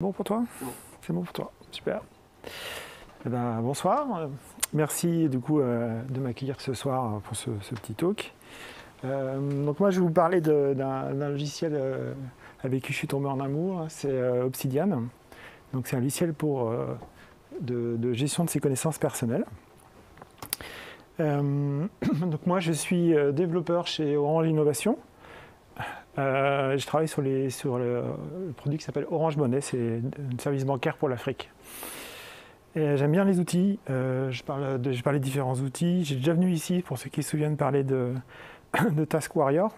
Bon pour toi? C'est bon pour toi, super. Eh ben, bonsoir, merci du coup de m'accueillir ce soir pour ce petit talk. Donc moi je vais vous parler d'un logiciel avec qui je suis tombé en amour, c'est Obsidian. Donc c'est un logiciel de gestion de ses connaissances personnelles. Donc moi je suis développeur chez Orange Innovation. Je travaille sur le produit qui s'appelle Orange Money, c'est un service bancaire pour l'Afrique. J'aime bien les outils, je parle de différents outils. J'ai déjà venu ici, pour ceux qui se souviennent, parler de Task Warrior.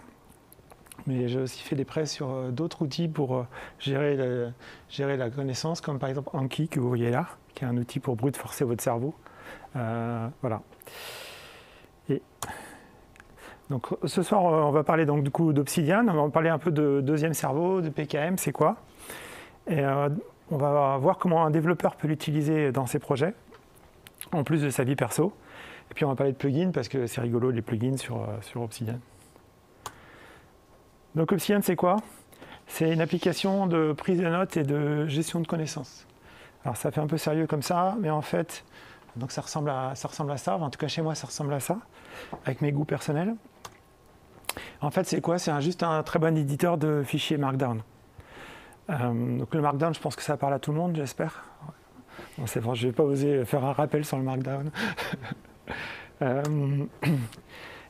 Mais j'ai aussi fait des prêts sur d'autres outils pour gérer la connaissance, comme par exemple Anki, que vous voyez là, qui est un outil pour brute forcer votre cerveau. Voilà. Donc ce soir, on va parler donc du coup d'Obsidian, on va parler un peu de deuxième cerveau, de PKM, c'est quoi. Et on va voir comment un développeur peut l'utiliser dans ses projets, en plus de sa vie perso. Et puis on va parler de plugins, parce que c'est rigolo les plugins sur Obsidian. Donc Obsidian, c'est quoi? C'est une application de prise de notes et de gestion de connaissances. Alors ça fait un peu sérieux comme ça, mais en fait, donc ça ressemble à ça, en tout cas chez moi ça ressemble à ça, avec mes goûts personnels. En fait, c'est quoi? C'est juste un très bon éditeur de fichiers Markdown. Donc le Markdown, je pense que ça parle à tout le monde, j'espère. Bon, c'est vrai, je ne vais pas oser faire un rappel sur le Markdown.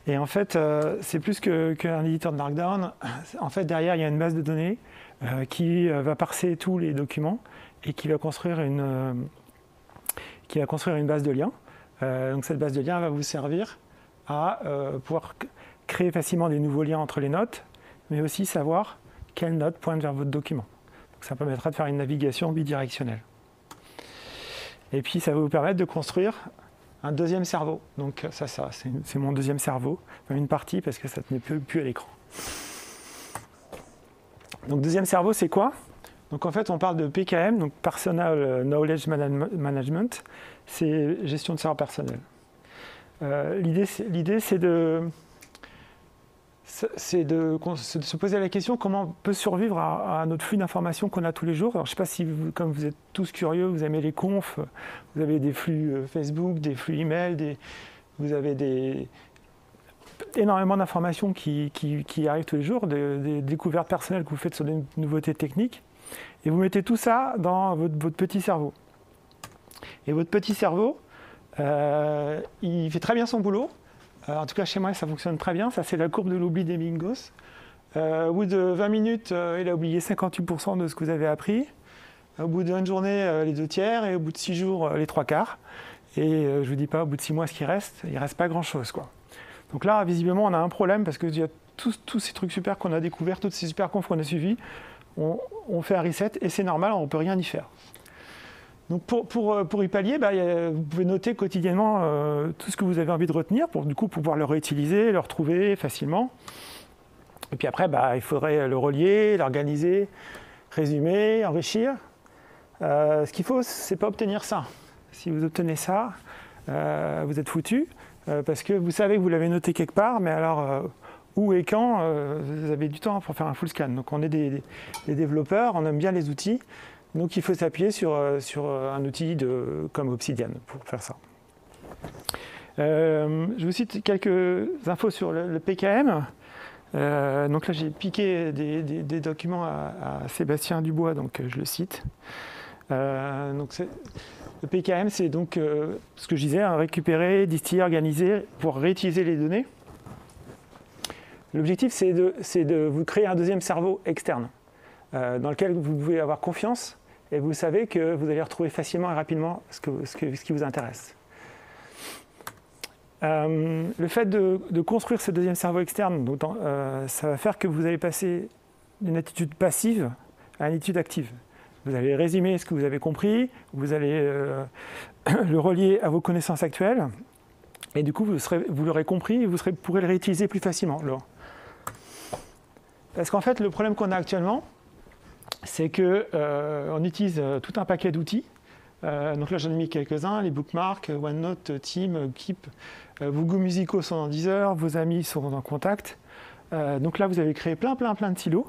Et en fait, c'est plus qu'un éditeur de Markdown. En fait, derrière, il y a une base de données qui va parser tous les documents et qui va construire une base de liens. Donc cette base de liens va vous servir à pouvoir créer facilement des nouveaux liens entre les notes, mais aussi savoir quelle note pointe vers votre document. Donc ça permettra de faire une navigation bidirectionnelle. Et puis ça va vous permettre de construire un deuxième cerveau. Donc ça c'est mon deuxième cerveau, enfin une partie parce que ça ne tenait plus à l'écran. Donc deuxième cerveau, c'est quoi? Donc en fait on parle de PKM, donc Personal Knowledge Management, c'est gestion de savoir personnel. L'idée c'est de se poser la question comment on peut survivre à notre flux d'informations qu'on a tous les jours. Alors, je ne sais pas si, comme vous êtes tous curieux, vous aimez les confs, vous avez des flux Facebook, des flux email, vous avez énormément d'informations qui arrivent tous les jours, des découvertes personnelles que vous faites sur des nouveautés techniques, et vous mettez tout ça dans votre petit cerveau. Et votre petit cerveau, il fait très bien son boulot. En tout cas, chez moi, ça fonctionne très bien. Ça, c'est la courbe de l'oubli des Mingos. Au bout de 20 minutes, il a oublié 58% de ce que vous avez appris. Au bout d'une journée, les 2/3. Et au bout de 6 jours, les 3/4. Et je ne vous dis pas, au bout de 6 mois, ce qui reste, il ne reste pas grand-chose, quoi. Donc là, visiblement, on a un problème parce qu'il y a tous ces trucs super qu'on a découverts, toutes ces super confs qu'on a suivis. On fait un reset et c'est normal, on ne peut rien y faire. Donc pour y pallier, vous pouvez noter quotidiennement tout ce que vous avez envie de retenir pour du coup pouvoir le réutiliser, le retrouver facilement. Et puis après, il faudrait le relier, l'organiser, résumer, enrichir. Ce qu'il faut, c'est pas obtenir ça. Si vous obtenez ça, vous êtes foutu parce que vous savez que vous l'avez noté quelque part, mais alors où et quand, vous avez du temps pour faire un full scan. Donc on est des développeurs, on aime bien les outils. Donc il faut s'appuyer sur un outil comme Obsidian pour faire ça. Je vous cite quelques infos sur le PKM. Donc là j'ai piqué des documents à Sébastien Dubois, donc je le cite. Donc le PKM, c'est donc ce que je disais, récupérer, distiller, organiser pour réutiliser les données. L'objectif c'est de vous créer un deuxième cerveau externe dans lequel vous pouvez avoir confiance. Et vous savez que vous allez retrouver facilement et rapidement ce qui vous intéresse. Le fait de construire ce deuxième cerveau externe, ça va faire que vous allez passer d'une attitude passive à une attitude active. Vous allez résumer ce que vous avez compris, vous allez le relier à vos connaissances actuelles, et du coup vous l'aurez compris et vous pourrez le réutiliser plus facilement. Parce qu'en fait, le problème qu'on a actuellement, c'est qu'on utilise tout un paquet d'outils. Donc là, j'en ai mis quelques-uns, les bookmarks, OneNote, Team, Keep. Vos goûts musicaux sont dans Deezer, vos amis sont dans Contact. Donc là, vous avez créé plein de silos.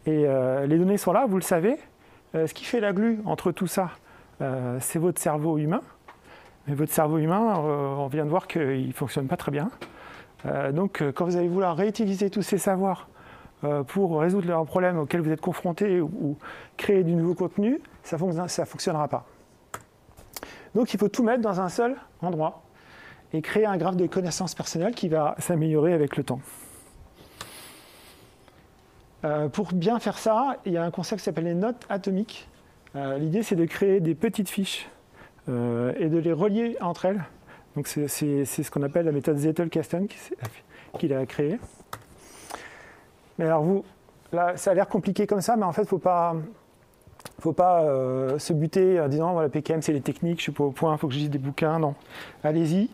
Et les données sont là, vous le savez. Ce qui fait la glue entre tout ça, c'est votre cerveau humain. Mais votre cerveau humain, on vient de voir qu'il ne fonctionne pas très bien. Donc, quand vous allez vouloir réutiliser tous ces savoirs pour résoudre un problème auquel vous êtes confronté ou créer du nouveau contenu, ça ne fonctionnera pas. Donc, il faut tout mettre dans un seul endroit et créer un graphe de connaissances personnelles qui va s'améliorer avec le temps. Pour bien faire ça, il y a un concept qui s'appelle les notes atomiques. L'idée, c'est de créer des petites fiches et de les relier entre elles. Donc, c'est ce qu'on appelle la méthode Zettelkasten qu'il a créée. Mais alors, là, ça a l'air compliqué comme ça, mais en fait, il ne faut pas se buter en disant voilà, PKM, c'est les techniques, je ne suis pas au point, il faut que je lise des bouquins. Non, allez-y.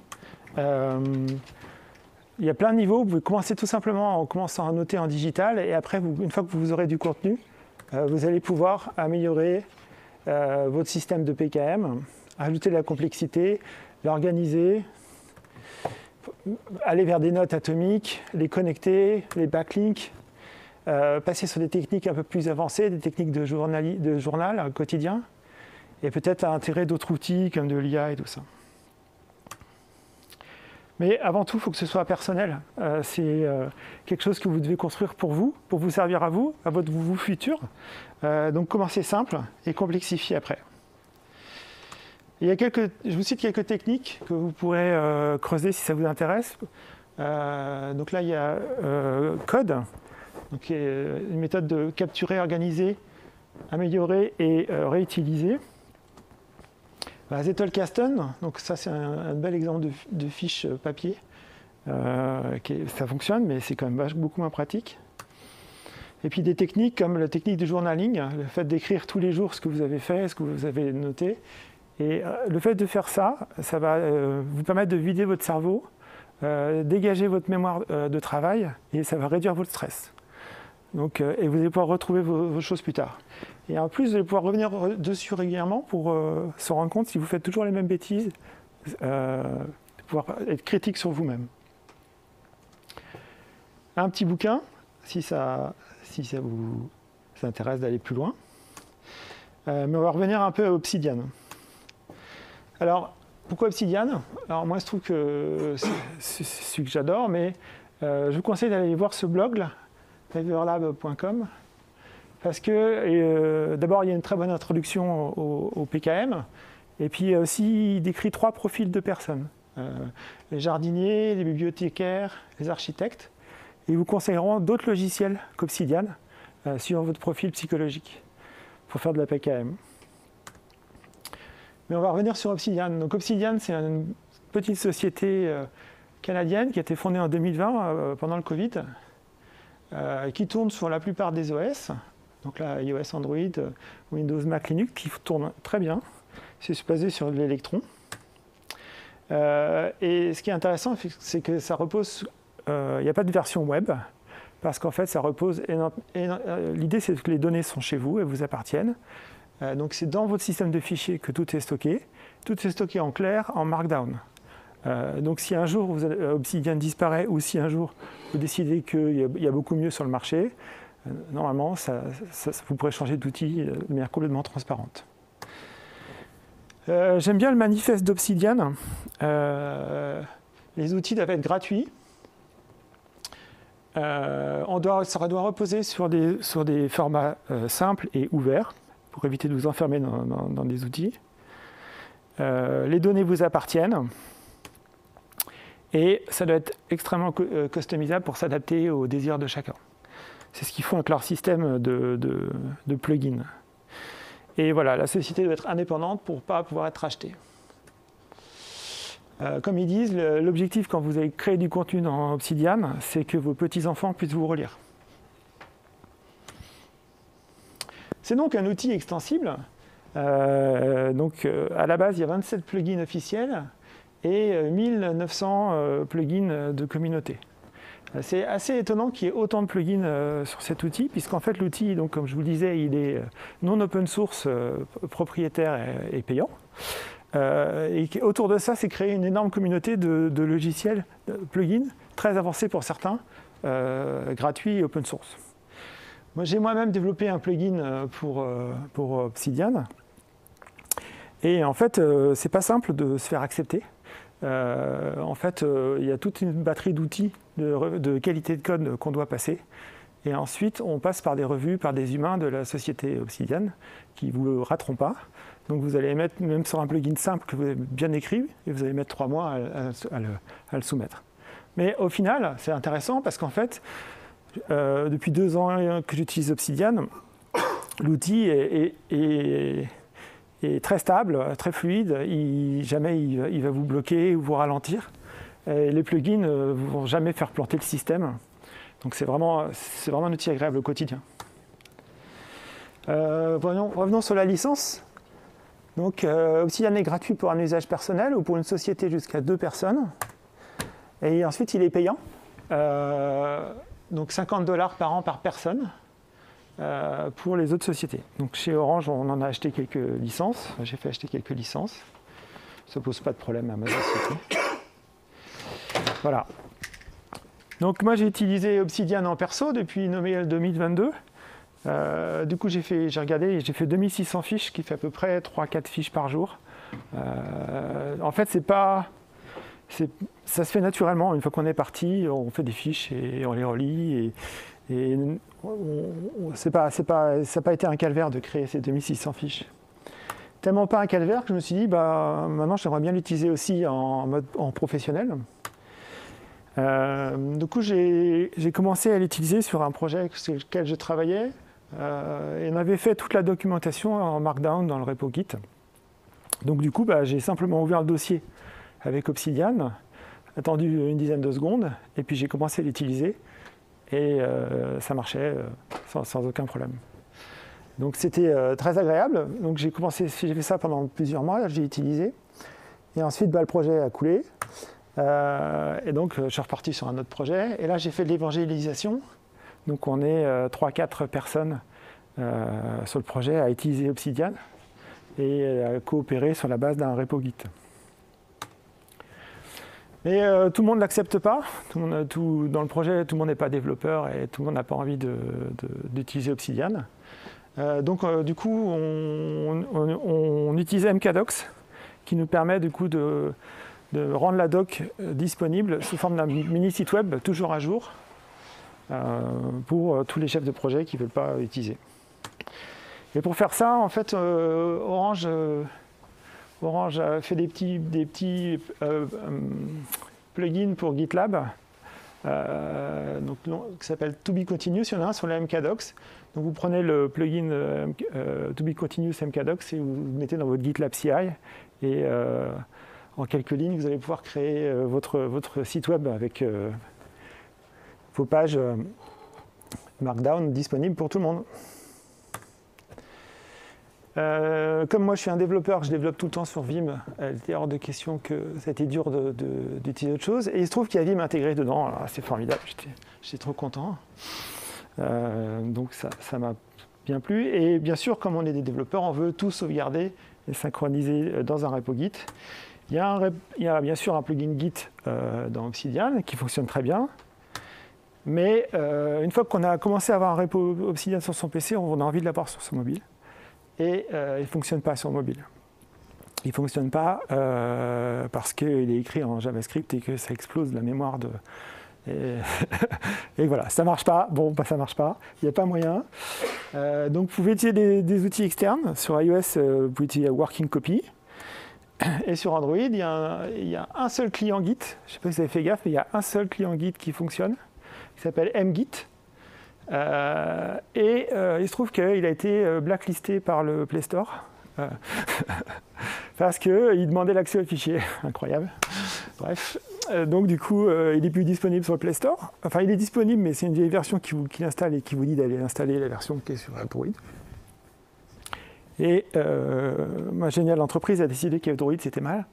Il y a plein de niveaux. Vous pouvez commencer tout simplement en commençant à noter en digital, et après, une fois que vous aurez du contenu, vous allez pouvoir améliorer votre système de PKM, ajouter de la complexité, l'organiser, aller vers des notes atomiques, les connecter, les backlinks, passer sur des techniques un peu plus avancées, des techniques de journal quotidien, et peut-être intégrer d'autres outils comme de l'IA et tout ça. Mais avant tout, il faut que ce soit personnel. C'est quelque chose que vous devez construire pour vous servir à votre vous futur. Donc commencez simple et complexifiez après. Je vous cite quelques techniques que vous pourrez creuser si ça vous intéresse. Donc là, il y a Code, donc, une méthode de capturer, organiser, améliorer et réutiliser. Zettelkasten, donc ça c'est un bel exemple de fiche papier. Ça fonctionne, mais c'est quand même beaucoup moins pratique. Et puis des techniques comme la technique du journaling, le fait d'écrire tous les jours ce que vous avez fait, ce que vous avez noté. Et le fait de faire ça, ça va vous permettre de vider votre cerveau, dégager votre mémoire de travail, et ça va réduire votre stress. Donc, et vous allez pouvoir retrouver vos choses plus tard. Et en plus, vous allez pouvoir revenir dessus régulièrement pour se rendre compte si vous faites toujours les mêmes bêtises, pouvoir être critique sur vous-même. Un petit bouquin, si ça vous intéresse d'aller plus loin. Mais on va revenir un peu à Obsidian. Alors, pourquoi Obsidian? Alors moi, je trouve que c'est celui que j'adore, mais je vous conseille d'aller voir ce blog là, Everlab.com, parce que d'abord il y a une très bonne introduction au PKM, et puis aussi il décrit 3 profils de personnes, les jardiniers, les bibliothécaires, les architectes, et ils vous conseilleront d'autres logiciels qu'Obsidian sur votre profil psychologique pour faire de la PKM. Mais on va revenir sur Obsidian. Donc Obsidian, c'est une petite société canadienne qui a été fondée en 2020 pendant le Covid, qui tourne sur la plupart des OS, donc là iOS, Android, Windows, Mac, Linux, qui tourne très bien. C'est basé sur de l'Electron. Et ce qui est intéressant, c'est que ça repose, il n'y a pas de version web, parce qu'en fait ça repose, l'idée c'est que les données sont chez vous et vous appartiennent. Donc c'est dans votre système de fichiers que tout est stocké. Tout est stocké en clair, en Markdown. Donc si un jour Obsidian disparaît ou si un jour vous décidez qu'il y a beaucoup mieux sur le marché, normalement vous pourrez changer d'outil de manière complètement transparente. J'aime bien le manifeste d'Obsidian. Les outils doivent être gratuits. Ça doit reposer sur des formats simples et ouverts pour éviter de vous enfermer dans des outils. Les données vous appartiennent. Et ça doit être extrêmement customisable pour s'adapter aux désirs de chacun. C'est ce qu'ils font avec leur système de plugins. Et voilà, la société doit être indépendante pour ne pas pouvoir être rachetée. Comme ils disent, l'objectif quand vous avez créé du contenu dans Obsidian, c'est que vos petits-enfants puissent vous relire. C'est donc un outil extensible. À la base, il y a 27 plugins officiels et 1900 plugins de communauté. C'est assez étonnant qu'il y ait autant de plugins sur cet outil, puisqu'en fait l'outil, donc, comme je vous le disais, il est non open source, propriétaire et payant. Et autour de ça, c'est créé une énorme communauté de logiciels, de plugins, très avancés pour certains, gratuits et open source. Moi, j'ai moi-même développé un plugin pour Obsidian. Et en fait, c'est pas simple de se faire accepter. En fait, il y a toute une batterie d'outils de qualité de code qu'on doit passer. Et ensuite, on passe par des revues, par des humains de la société Obsidian qui ne vous rateront pas. Donc vous allez mettre, même sur un plugin simple que vous avez bien écrit, et vous allez mettre 3 mois à le soumettre. Mais au final, c'est intéressant parce qu'en fait, depuis 2 ans que j'utilise Obsidian, l'outil est très stable, très fluide. Jamais il va vous bloquer ou vous ralentir. Et les plugins ne vont jamais faire planter le système. Donc c'est vraiment un outil agréable au quotidien. Revenons sur la licence. Donc Obsidian est gratuit pour un usage personnel ou pour une société jusqu'à 2 personnes. Et ensuite il est payant. Donc $50 par an par personne pour les autres sociétés. Donc chez Orange, on en a acheté quelques licences. J'ai fait acheter quelques licences. Ça ne pose pas de problème à ma société. Voilà. Donc moi j'ai utilisé Obsidian en perso depuis Noël 2022. Du coup j'ai regardé, j'ai fait 2600 fiches, ce qui fait à peu près 3-4 fiches par jour. En fait ça se fait naturellement. Une fois qu'on est parti, on fait des fiches et on les relit. Et ça n'a pas été un calvaire de créer ces 2600 fiches. Tellement pas un calvaire que je me suis dit, maintenant j'aimerais bien l'utiliser aussi en professionnel. Du coup, j'ai commencé à l'utiliser sur un projet sur lequel je travaillais. Et on avait fait toute la documentation en Markdown dans le repo Git. Donc du coup, j'ai simplement ouvert le dossier avec Obsidian, attendu une dizaine de secondes, et puis j'ai commencé à l'utiliser. Et ça marchait sans aucun problème. Donc c'était très agréable. Donc j'ai fait ça pendant plusieurs mois, j'ai utilisé. Et ensuite, le projet a coulé. Et donc, je suis reparti sur un autre projet. Et là, j'ai fait de l'évangélisation. Donc, on est 3-4 personnes sur le projet à utiliser Obsidian et à coopérer sur la base d'un repo Git. Mais tout le monde ne l'accepte pas. Dans le projet, tout le monde n'est pas développeur et tout le monde n'a pas envie d'utiliser Obsidian. Du coup, on utilise MKDocs qui nous permet du coup de rendre la doc disponible sous forme d'un mini site web toujours à jour pour tous les chefs de projet qui ne veulent pas utiliser. Et pour faire ça, en fait, Orange a fait des petits plugins pour GitLab qui s'appelle To Be Continuous. Il y en a un sur la MKDocs. Donc vous prenez le plugin To Be Continuous MKDocs et vous le mettez dans votre GitLab CI et en quelques lignes, vous allez pouvoir créer votre site web avec vos pages Markdown disponibles pour tout le monde. Comme moi je suis un développeur, je développe tout le temps sur Vim, il était hors de question que ça a été dur d'utiliser autre chose. Et il se trouve qu'il y a Vim intégré dedans, c'est formidable, j'étais trop content. Donc ça m'a bien plu. Et bien sûr, comme on est des développeurs, on veut tout sauvegarder et synchroniser dans un repo Git. Il y a bien sûr un plugin Git dans Obsidian qui fonctionne très bien. Mais une fois qu'on a commencé à avoir un repo Obsidian sur son PC, on a envie de l'avoir sur son mobile. Et il ne fonctionne pas sur mobile. Il ne fonctionne pas parce qu'il est écrit en JavaScript et que ça explose la mémoire de... Et voilà, ça ne marche pas. Bon, ça ne marche pas. Il n'y a pas moyen. Donc, vous pouvez utiliser des outils externes. Sur iOS, vous pouvez utiliser Working Copy. Et sur Android, il y a un seul client Git. Je ne sais pas si vous avez fait gaffe, mais il y a un seul client Git qui fonctionne, qui s'appelle mGit. Il se trouve qu'il a été blacklisté par le Play Store parce qu'il demandait l'accès au fichier. Incroyable. Bref. Donc du coup, il n'est plus disponible sur le Play Store. Enfin, il est disponible, mais c'est une vieille version qui installe et qui vous dit d'aller installer la version qui est sur Android. Et ma géniale entreprise a décidé qu'Android c'était mal.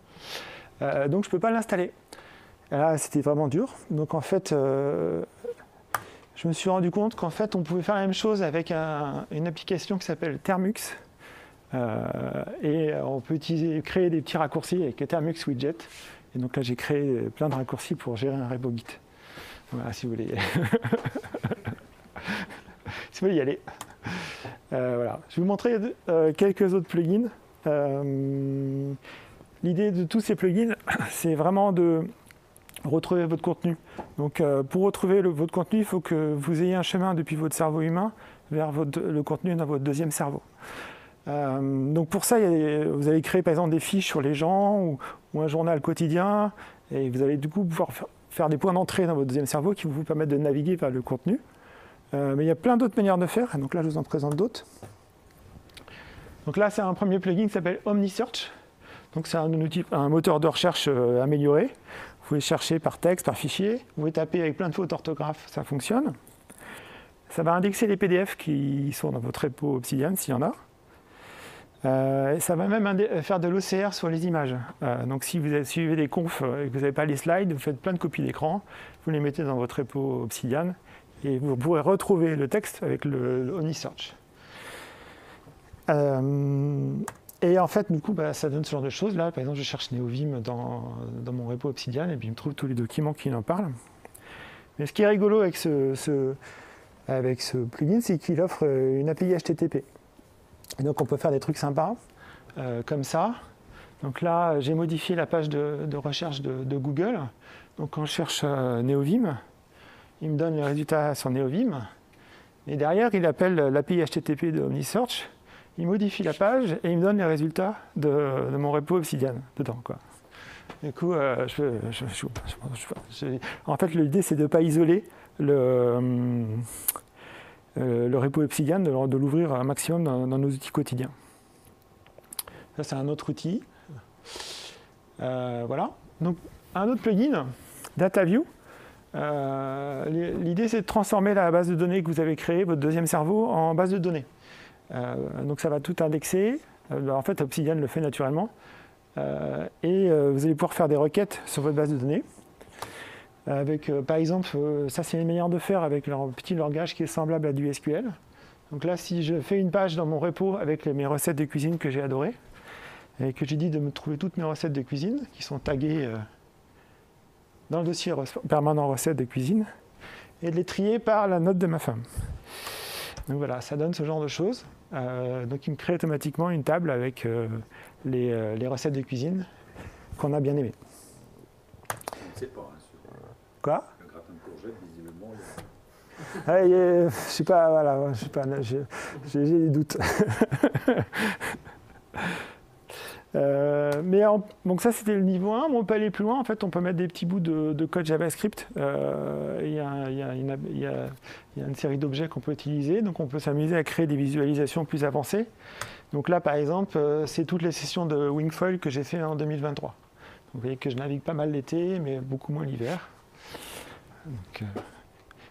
Donc je ne peux pas l'installer. Là, c'était vraiment dur. Donc en fait, je me suis rendu compte qu'en fait, on pouvait faire la même chose avec une application qui s'appelle Termux. Et on peut créer des petits raccourcis avec le Termux Widget. Et donc là, j'ai créé plein de raccourcis pour gérer un repo Git. Voilà, si vous voulez. Si peux y aller. Voilà. Je vais vous montrer quelques autres plugins. L'idée de tous ces plugins, c'est vraiment de retrouver votre contenu. Donc pour retrouver votre contenu, il faut que vous ayez un chemin depuis votre cerveau humain vers le contenu dans votre deuxième cerveau. Donc pour ça, vous allez créer par exemple des fiches sur les gens ou un journal quotidien, et vous allez du coup pouvoir faire des points d'entrée dans votre deuxième cerveau qui vous permettent de naviguer vers le contenu. Mais il y a plein d'autres manières de faire, donc là je vous en présente d'autres. Donc là c'est un premier plugin qui s'appelle OmniSearch. Donc c'est un moteur de recherche amélioré. Vous pouvez chercher par texte, par fichier, vous pouvez taper avec plein de fautes d'orthographe, ça fonctionne. Ça va indexer les PDF qui sont dans votre repo Obsidian s'il y en a. Ça va même faire de l'OCR sur les images. Donc si vous suivez des confs et que vous n'avez pas les slides, vous faites plein de copies d'écran, vous les mettez dans votre repo Obsidian et vous pourrez retrouver le texte avec le OmniSearch. Et en fait, du coup, ça donne ce genre de choses. Là, par exemple, je cherche Neovim dans mon repo Obsidian et puis il me trouve tous les documents qui en parlent. Mais ce qui est rigolo avec ce plugin, c'est qu'il offre une API HTTP. Et donc on peut faire des trucs sympas, comme ça. Donc là, j'ai modifié la page de recherche de Google. Donc quand je cherche Neovim, il me donne les résultats sur Neovim. Et derrière, il appelle l'API HTTP de OmniSearch. Il modifie la page et il me donne les résultats de mon repo Obsidian dedans, quoi. Du coup, en fait, l'idée, c'est de ne pas isoler le repo Obsidian, de l'ouvrir un maximum dans nos outils quotidiens. Ça, c'est un autre outil. Voilà. Donc, un autre plugin, DataView. L'idée, c'est de transformer la base de données que vous avez créée, votre deuxième cerveau, en base de données. Donc, ça va tout indexer. En fait, Obsidian le fait naturellement. Et vous allez pouvoir faire des requêtes sur votre base de données. Avec, par exemple, ça c'est une manière de faire avec leur petit langage qui est semblable à du SQL. Donc là, si je fais une page dans mon repo avec mes recettes de cuisine que j'ai adorées, et que j'ai dit de me trouver toutes mes recettes de cuisine, qui sont taguées dans le dossier permanent recettes de cuisine, et de les trier par la note de ma femme. Donc voilà, ça donne ce genre de choses. Donc il me crée automatiquement une table avec les recettes de cuisine qu'on a bien aimées. Je ne sais pas. Quoi ? Le gratin de courgettes, visiblement. Je sais pas, voilà, j'ai des doutes. Donc ça c'était le niveau 1, mais on peut aller plus loin. En fait, on peut mettre des petits bouts de code JavaScript. Il y a une série d'objets qu'on peut utiliser, donc on peut s'amuser à créer des visualisations plus avancées. Donc là, par exemple, c'est toutes les sessions de Wingfoil que j'ai fait en 2023. Donc, vous voyez que je navigue pas mal l'été, mais beaucoup moins l'hiver.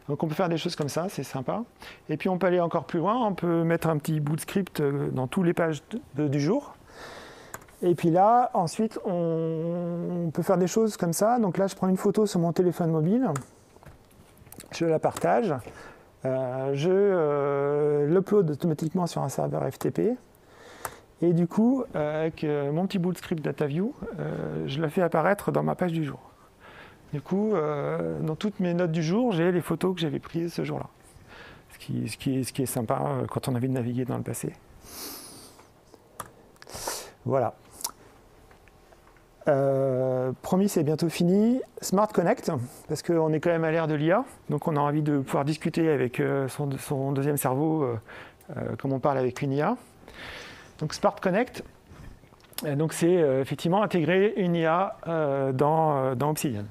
Donc on peut faire des choses comme ça, c'est sympa. Et puis on peut aller encore plus loin, on peut mettre un petit bout de script dans toutes les pages du jour. Et puis là, ensuite, on peut faire des choses comme ça. Donc là, je prends une photo sur mon téléphone mobile, je la partage, je l'upload automatiquement sur un serveur FTP. Et du coup, avec mon petit bout de script DataView, je la fais apparaître dans ma page du jour. Du coup, dans toutes mes notes du jour, j'ai les photos que j'avais prises ce jour-là. Ce qui est sympa quand on a envie de naviguer dans le passé. Voilà. Promis, c'est bientôt fini. Smart Connect, parce qu'on est quand même à l'ère de l'IA, donc on a envie de pouvoir discuter avec son deuxième cerveau, comme on parle avec une IA. Donc Smart Connect, donc c'est effectivement intégrer une IA dans Obsidian.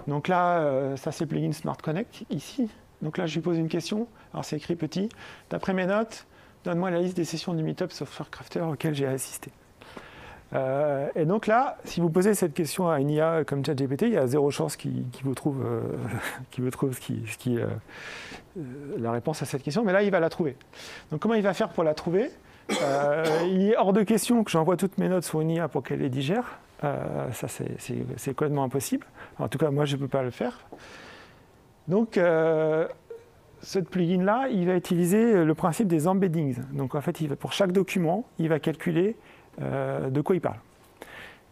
Donc là, ça c'est le plugin Smart Connect ici. Donc là, je lui pose une question. Alors c'est écrit petit. D'après mes notes, donne-moi la liste des sessions du Meetup Software Crafter auxquelles j'ai assisté. Et donc là, si vous posez cette question à une IA comme ChatGPT, il y a zéro chance qu'il vous trouve, la réponse à cette question. Mais là, il va la trouver. Donc comment il va faire pour la trouver ? Il est hors de question que j'envoie toutes mes notes sur une IA pour qu'elle les digère. Ça, c'est complètement impossible. En tout cas, moi, je ne peux pas le faire. Donc, ce plugin-là, il va utiliser le principe des embeddings. Donc, en fait, pour chaque document, il va calculer de quoi il parle.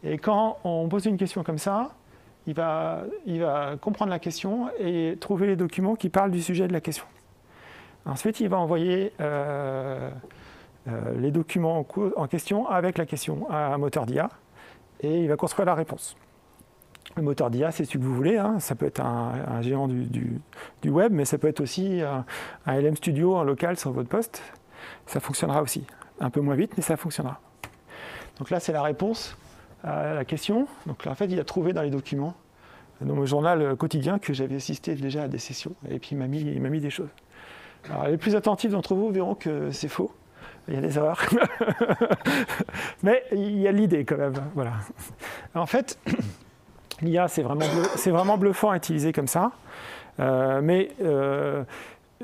Et quand on pose une question comme ça, il va comprendre la question et trouver les documents qui parlent du sujet de la question. Ensuite, il va envoyer les documents en question avec la question à un moteur d'IA et il va construire la réponse. Le moteur d'IA, c'est celui que vous voulez, hein. Ça peut être un géant du web, mais ça peut être aussi un LM Studio en local sur votre poste. Ça fonctionnera aussi. Un peu moins vite, mais ça fonctionnera. Donc là, c'est la réponse à la question. Donc là, en fait, il a trouvé dans les documents, dans mon journal quotidien, que j'avais assisté déjà à des sessions, et puis il m'a mis des choses. Alors, les plus attentifs d'entre vous verront que c'est faux. Il y a des erreurs. Mais il y a l'idée quand même. Voilà. En fait, l'IA, c'est vraiment bluffant à utiliser comme ça. Mais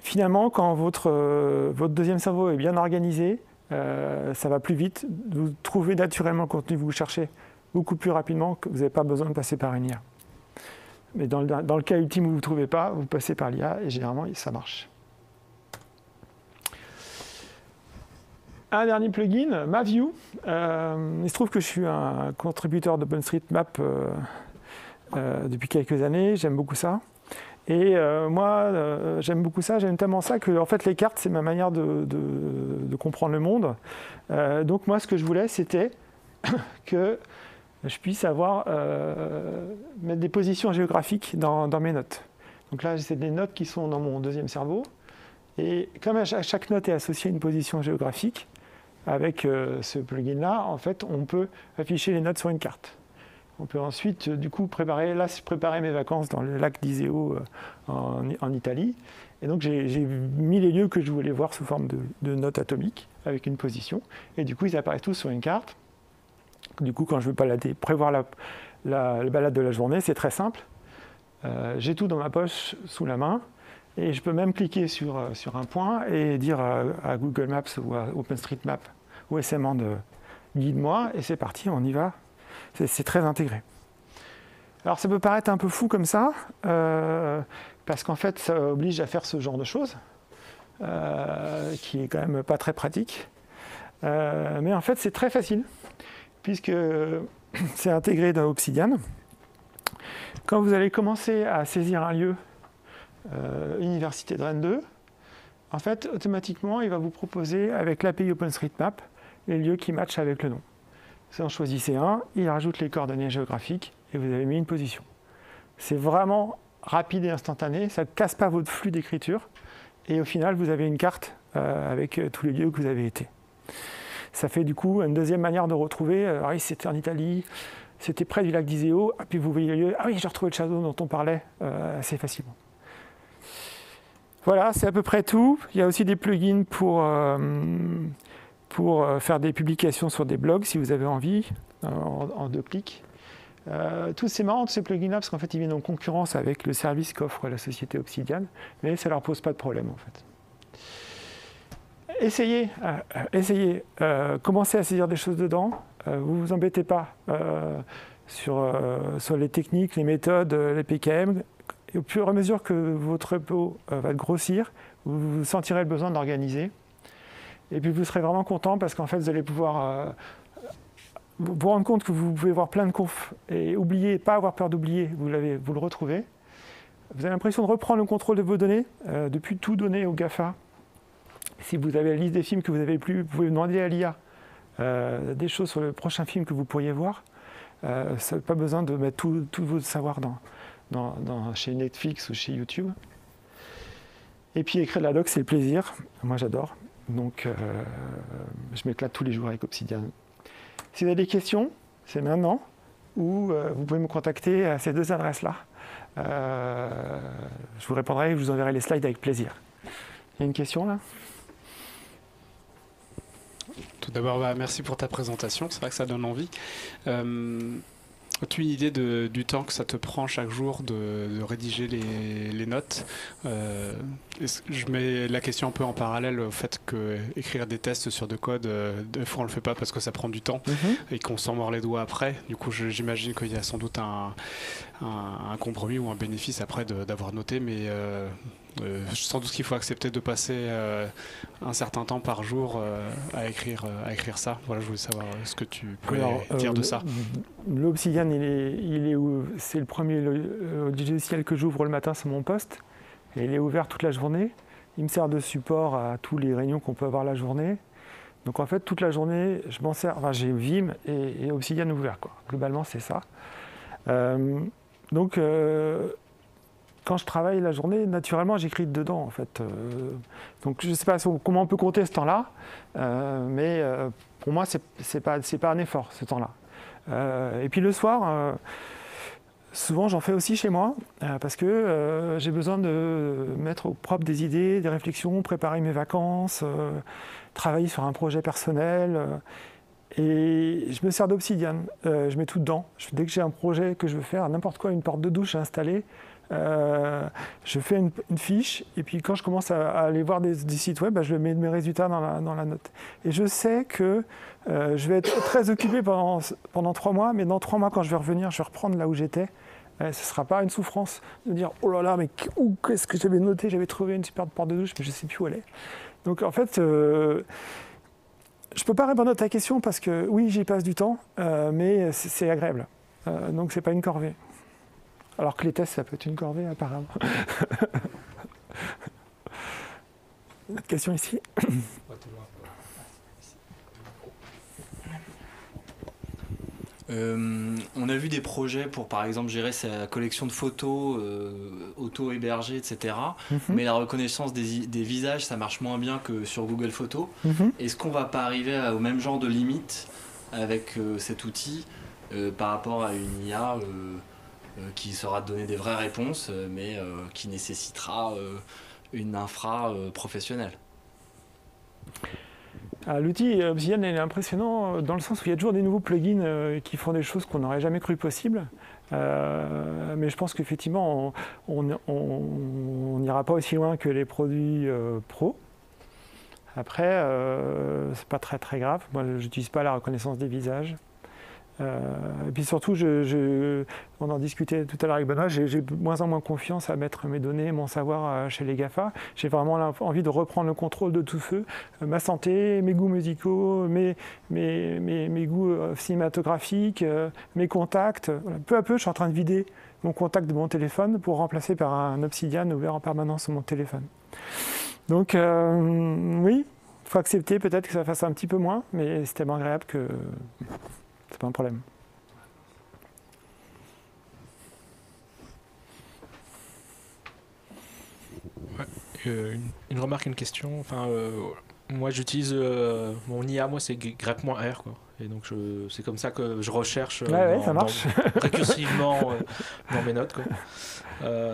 finalement, quand votre deuxième cerveau est bien organisé, ça va plus vite. Vous trouvez naturellement le contenu que vous cherchez beaucoup plus rapidement, que vous n'avez pas besoin de passer par une IA. Mais dans le cas ultime où vous ne trouvez pas, vous passez par l'IA et généralement, ça marche. Un dernier plugin, MapView. Il se trouve que je suis un contributeur d'OpenStreetMap depuis quelques années. J'aime beaucoup ça. Et moi, j'aime beaucoup ça. J'aime tellement ça que en fait, les cartes, c'est ma manière de comprendre le monde. Donc moi, ce que je voulais, c'était que je puisse mettre des positions géographiques dans mes notes. Donc là, c'est des notes qui sont dans mon deuxième cerveau. Et comme chaque note est associée à une position géographique, avec ce plugin-là, en fait, on peut afficher les notes sur une carte. On peut ensuite, du coup, préparer mes vacances dans le lac d'Iseo en Italie. Et donc, j'ai mis les lieux que je voulais voir sous forme de notes atomiques, avec une position. Et du coup, ils apparaissent tous sur une carte. Du coup, quand je veux prévoir la balade de la journée, c'est très simple. J'ai tout dans ma poche, sous la main. Et je peux même cliquer sur un point et dire à Google Maps ou à OpenStreetMap ou SMAnd de guide-moi, et c'est parti, on y va. C'est très intégré. Alors ça peut paraître un peu fou comme ça, parce qu'en fait ça oblige à faire ce genre de choses, qui est quand même pas très pratique. Mais en fait c'est très facile, puisque c'est intégré dans Obsidian. Quand vous allez commencer à saisir un lieu, Université de Rennes 2, en fait, automatiquement, il va vous proposer, avec l'API OpenStreetMap, les lieux qui matchent avec le nom. Si vous en choisissez un, il rajoute les coordonnées géographiques et vous avez mis une position. C'est vraiment rapide et instantané, ça ne casse pas votre flux d'écriture et au final, vous avez une carte avec tous les lieux que vous avez été. Ça fait du coup une deuxième manière de retrouver. Alors, oui, c'était en Italie, c'était près du lac d'Iseo, puis vous voyez le lieu. Ah oui, j'ai retrouvé le château dont on parlait assez facilement. Voilà, c'est à peu près tout. Il y a aussi des plugins pour faire des publications sur des blogs, si vous avez envie, en 2 clics. C'est marrant, tous ces plugins-là, parce qu'en fait, ils viennent en concurrence avec le service qu'offre la société Obsidian, mais ça ne leur pose pas de problème, en fait. Essayez. Commencez à saisir des choses dedans. Vous ne vous embêtez pas sur les techniques, les méthodes, les PKM. Et au fur et à mesure que votre repo va grossir, vous sentirez le besoin d'organiser. Et puis vous serez vraiment content parce qu'en fait, vous allez pouvoir vous rendre compte que vous pouvez voir plein de confs et pas avoir peur d'oublier, vous le retrouvez. Vous avez l'impression de reprendre le contrôle de vos données, de plus tout donner au GAFA. Si vous avez la liste des films que vous n'avez plus, vous pouvez demander à l'IA des choses sur le prochain film que vous pourriez voir. Ça n'a pas besoin de mettre tout votre savoir chez Netflix ou chez YouTube. Et puis écrire de la doc, c'est le plaisir. Moi, j'adore. Donc, je m'éclate tous les jours avec Obsidian. Si vous avez des questions, c'est maintenant. Ou vous pouvez me contacter à ces 2 adresses-là. Je vous répondrai et je vous enverrai les slides avec plaisir. Il y a une question là ? Tout d'abord, merci pour ta présentation. C'est vrai que ça donne envie. As-tu une idée du temps que ça te prend chaque jour de rédiger les notes? Je mets la question un peu en parallèle au fait qu'écrire des tests sur de code, des fois on le fait pas parce que ça prend du temps et qu'on s'en mord les doigts après. Du coup, j'imagine qu'il y a sans doute un compromis ou un bénéfice après d'avoir noté, mais sans doute qu'il faut accepter de passer un certain temps par jour à écrire ça. Voilà, je voulais savoir ce que tu pouvais dire de ça. L'Obsidian, c'est le premier logiciel que j'ouvre le matin sur mon poste. Et il est ouvert toute la journée. il me sert de support à tous les réunions qu'on peut avoir la journée. Donc en fait, toute la journée, je m'en sers. Enfin, j'ai Vim et Obsidian ouvert, quoi. Globalement, c'est ça. Donc, quand je travaille la journée, naturellement, j'écris dedans, en fait. Donc, je ne sais pas comment on peut compter ce temps-là, mais pour moi, c'est pas un effort, ce temps-là. Et puis le soir, souvent, j'en fais aussi chez moi, parce que j'ai besoin de mettre au propre des idées, des réflexions, préparer mes vacances, travailler sur un projet personnel. Et je me sers d'Obsidian. Je mets tout dedans. Dès que j'ai un projet que je veux faire, n'importe quoi, une porte de douche à installer, je fais une fiche. Et puis quand je commence à aller voir des sites web, je mets mes résultats dans la note. Et je sais que je vais être très occupé pendant 3 mois, mais dans 3 mois, quand je vais revenir, je vais reprendre là où j'étais. Ce ne sera pas une souffrance de dire « Oh là là, mais qu'est-ce que j'avais noté? J'avais trouvé une superbe porte de douche, mais je ne sais plus où elle est. » Donc en fait, je ne peux pas répondre à ta question parce que oui, j'y passe du temps, mais c'est agréable. Donc c'est pas une corvée. Alors que les tests, ça peut être une corvée apparemment. Une autre question ici. On a vu des projets pour, par exemple, gérer sa collection de photos, auto-hébergées, etc. Mais la reconnaissance des visages, ça marche moins bien que sur Google Photos. Est-ce qu'on va pas arriver au même genre de limite avec cet outil par rapport à une IA qui saura donner des vraies réponses, mais qui nécessitera une infra professionnelle? L'outil Obsidian est impressionnant dans le sens où il y a toujours des nouveaux plugins qui font des choses qu'on n'aurait jamais cru possibles. Mais je pense qu'effectivement, on n'ira pas aussi loin que les produits pro. Après, c'est pas très très grave. Moi, je n'utilise pas la reconnaissance des visages. Et puis surtout, on en discutait tout à l'heure avec Benoît, j'ai de moins en moins confiance à mettre mes données, mon savoir chez les GAFA. J'ai vraiment envie de reprendre le contrôle de tout feu, ma santé, mes goûts musicaux, mes goûts cinématographiques, mes contacts. Voilà. Peu à peu, je suis en train de vider mon contact de mon téléphone pour remplacer par un Obsidian ouvert en permanence sur mon téléphone. Donc oui, il faut accepter peut-être que ça fasse un petit peu moins, mais c'est tellement agréable que c'est pas un problème. Ouais, une remarque, une question. Enfin, moi, j'utilise mon IA. Moi, c'est grep-r, quoi. Et donc, c'est comme ça que je recherche ça marche. récursivement dans mes notes, quoi.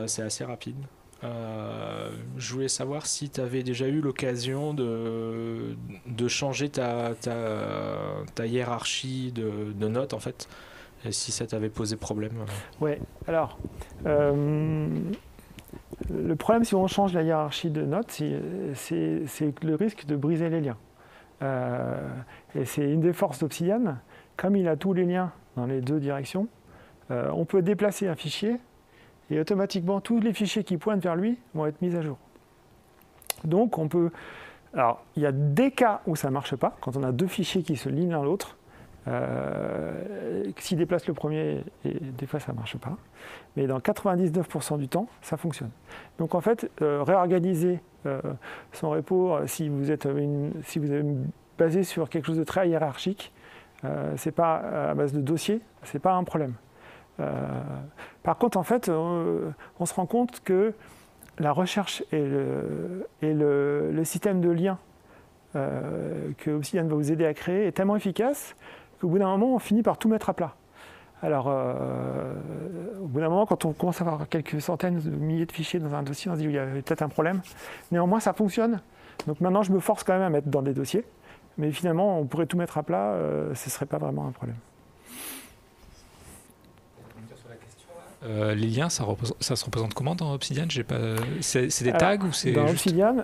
C'est assez rapide. Je voulais savoir si tu avais déjà eu l'occasion de changer ta hiérarchie de notes, en fait, et si ça t'avait posé problème. Ouais, alors, le problème si on change la hiérarchie de notes, c'est le risque de briser les liens. Et c'est une des forces d'Obsidian. Comme il a tous les liens dans les deux directions, on peut déplacer un fichier et automatiquement tous les fichiers qui pointent vers lui vont être mis à jour. Donc on peut... Alors il y a des cas où ça ne marche pas, quand on a 2 fichiers qui se lient l'un l'autre. S'il déplace le premier, et des fois ça ne marche pas. Mais dans 99% du temps, ça fonctionne. Donc en fait, réorganiser son repo, si vous êtes basé sur quelque chose de très hiérarchique, c'est pas à base de dossiers, c'est pas un problème. Par contre, en fait, on se rend compte que la recherche et le système de lien que Obsidian va vous aider à créer est tellement efficace qu'au bout d'un moment, on finit par tout mettre à plat. Alors, au bout d'un moment, quand on commence à avoir quelques centaines de milliers de fichiers dans un dossier, on se dit il y a peut-être un problème. Néanmoins, ça fonctionne. Donc maintenant, je me force quand même à mettre dans des dossiers. Mais finalement, on pourrait tout mettre à plat, ce ne serait pas vraiment un problème. Les liens, ça se représente comment dans Obsidian? C'est des tags ou c'est dans juste... Obsidian,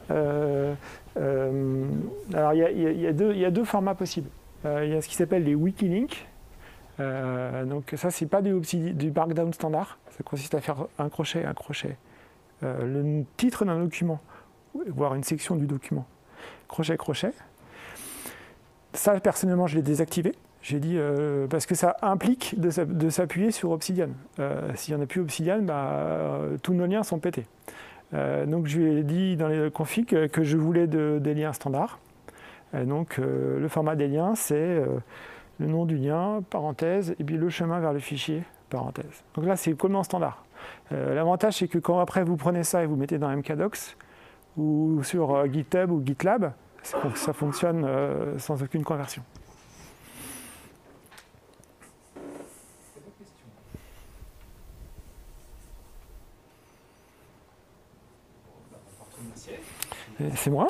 alors il y a deux formats possibles. Il y a ce qui s'appelle les Wikilinks. Donc ça, c'est pas du Markdown standard. Ça consiste à faire un crochet, le titre d'un document, voire une section du document. Crochet. Ça, personnellement, je l'ai désactivé. J'ai dit, parce que ça implique de s'appuyer sur Obsidian. S'il n'y en a plus Obsidian, tous nos liens sont pétés. Donc je lui ai dit dans les configs que je voulais des liens standards. Donc le format des liens, c'est le nom du lien, parenthèse, et puis le chemin vers le fichier, parenthèse. Donc là, c'est complètement standard. L'avantage, c'est que quand après vous prenez ça et vous mettez dans MKDocs ou sur GitHub ou GitLab, ça fonctionne sans aucune conversion. C'est moi.